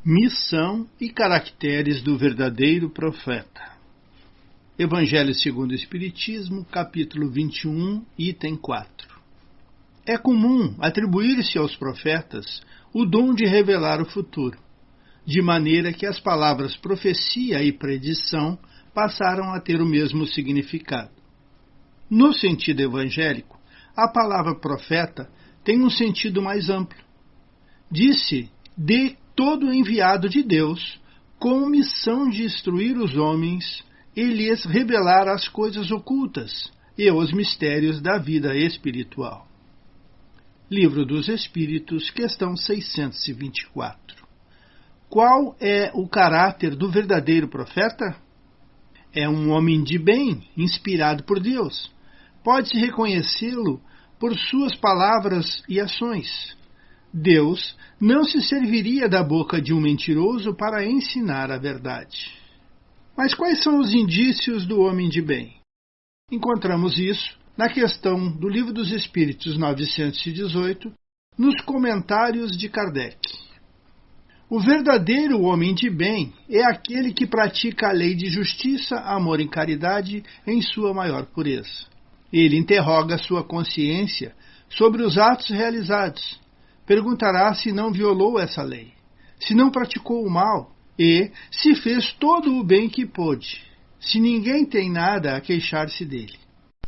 Missão e caracteres do verdadeiro profeta. Evangelho segundo o Espiritismo, capítulo 21, item 4. É comum atribuir-se aos profetas o dom de revelar o futuro, de maneira que as palavras profecia e predição passaram a ter o mesmo significado. No sentido evangélico, a palavra profeta tem um sentido mais amplo. Diz-se de todo enviado de Deus, com missão de instruir os homens e lhes revelar as coisas ocultas e os mistérios da vida espiritual. Livro dos Espíritos, questão 624. Qual é o caráter do verdadeiro profeta? É um homem de bem, inspirado por Deus. Pode-se reconhecê-lo por suas palavras e ações. Deus não se serviria da boca de um mentiroso para ensinar a verdade. Mas quais são os indícios do homem de bem? Encontramos isso na questão do Livro dos Espíritos 918, nos comentários de Kardec. O verdadeiro homem de bem é aquele que pratica a lei de justiça, amor e caridade em sua maior pureza. Ele interroga sua consciência sobre os atos realizados. Perguntará se não violou essa lei, se não praticou o mal e se fez todo o bem que pôde, se ninguém tem nada a queixar-se dele.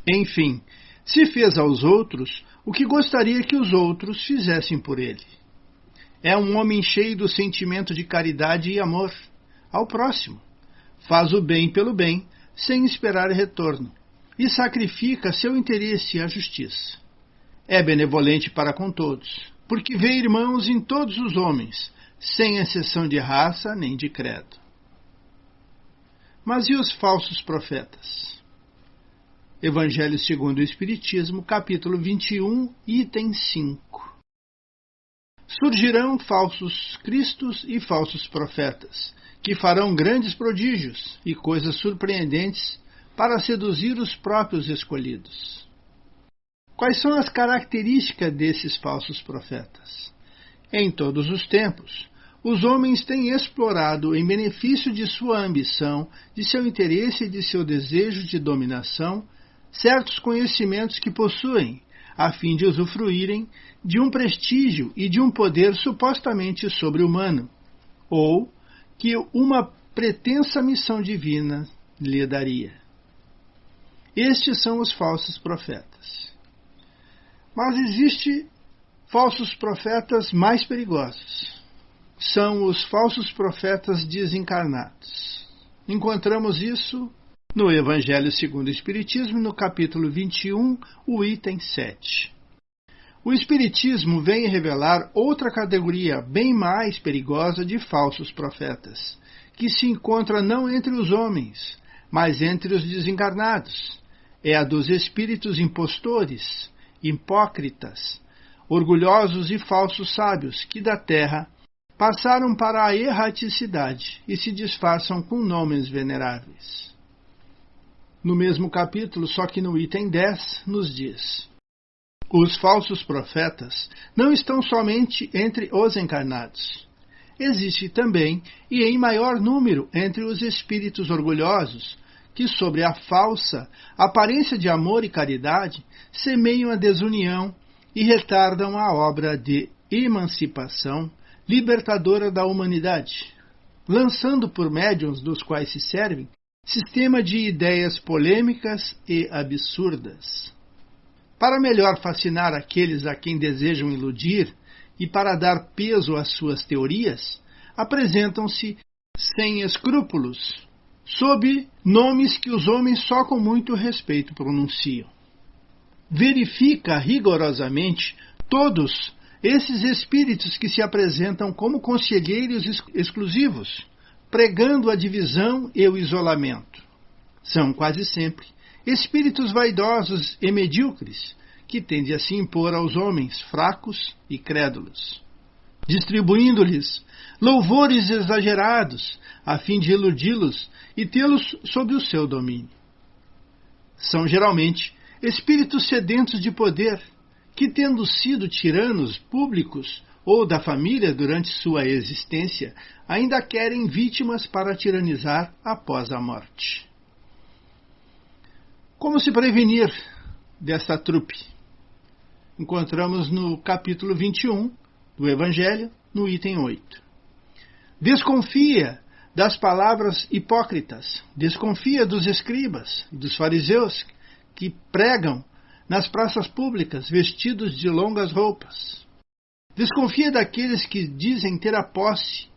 Enfim, se fez aos outros o que gostaria que os outros fizessem por ele. É um homem cheio do sentimento de caridade e amor ao próximo. Faz o bem pelo bem, sem esperar retorno, e sacrifica seu interesse à justiça. É benevolente para com todos, porque vê irmãos em todos os homens, sem exceção de raça nem de credo. Mas e os falsos profetas? Evangelho segundo o Espiritismo, capítulo 21, item 5. Surgirão falsos cristos e falsos profetas, que farão grandes prodígios e coisas surpreendentes para seduzir os próprios escolhidos. Quais são as características desses falsos profetas? Em todos os tempos, os homens têm explorado, em benefício de sua ambição, de seu interesse e de seu desejo de dominação, certos conhecimentos que possuem, a fim de usufruírem de um prestígio e de um poder supostamente sobre-humano, ou que uma pretensa missão divina lhe daria. Estes são os falsos profetas. Mas existem falsos profetas mais perigosos. São os falsos profetas desencarnados. Encontramos isso no Evangelho segundo o Espiritismo, no capítulo 21, o item 7. O Espiritismo vem revelar outra categoria bem mais perigosa de falsos profetas, que se encontra não entre os homens, mas entre os desencarnados. É a dos espíritos impostores, hipócritas, orgulhosos e falsos sábios, que da terra passaram para a erraticidade e se disfarçam com nomes veneráveis. No mesmo capítulo, só que no item 10, nos diz: os falsos profetas não estão somente entre os encarnados. Existe também, e em maior número, entre os espíritos orgulhosos, que sobre a falsa aparência de amor e caridade semeiam a desunião e retardam a obra de emancipação libertadora da humanidade, lançando por médiuns dos quais se servem sistema de ideias polêmicas e absurdas. Para melhor fascinar aqueles a quem desejam iludir e para dar peso às suas teorias, apresentam-se sem escrúpulos, sob nomes que os homens só com muito respeito pronunciam. Verifica rigorosamente todos esses espíritos que se apresentam como conselheiros exclusivos, pregando a divisão e o isolamento. São quase sempre espíritos vaidosos e medíocres, que tendem a se impor aos homens fracos e crédulos, distribuindo-lhes louvores exagerados, a fim de iludi-los e tê-los sob o seu domínio. São geralmente espíritos sedentos de poder, que, tendo sido tiranos públicos, ou da família durante sua existência, ainda querem vítimas para tiranizar após a morte. Como se prevenir desta trupe? Encontramos no capítulo 21 do Evangelho, no item 8. Desconfia das palavras hipócritas, desconfia dos escribas e dos fariseus que pregam nas praças públicas vestidos de longas roupas. Desconfia daqueles que dizem ter a posse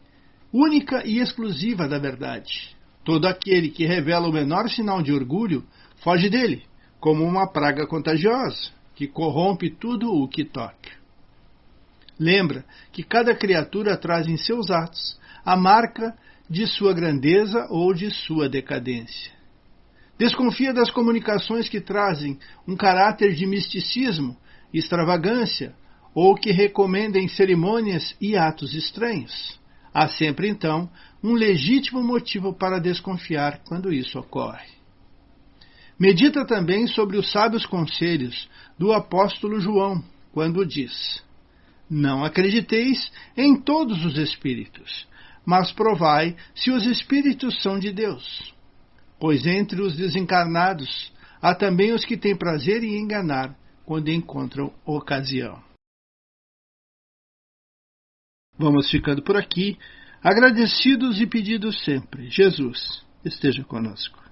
única e exclusiva da verdade. Todo aquele que revela o menor sinal de orgulho foge dele, como uma praga contagiosa, que corrompe tudo o que toca. Lembra que cada criatura traz em seus atos a marca de sua grandeza ou de sua decadência. Desconfia das comunicações que trazem um caráter de misticismo, extravagância, ou que recomendem cerimônias e atos estranhos. Há sempre, então, um legítimo motivo para desconfiar quando isso ocorre. Medita também sobre os sábios conselhos do apóstolo João, quando diz: Não acrediteis em todos os espíritos, mas provai se os espíritos são de Deus. Pois entre os desencarnados há também os que têm prazer em enganar quando encontram ocasião. Vamos ficando por aqui, agradecidos e pedindo sempre: Jesus esteja conosco.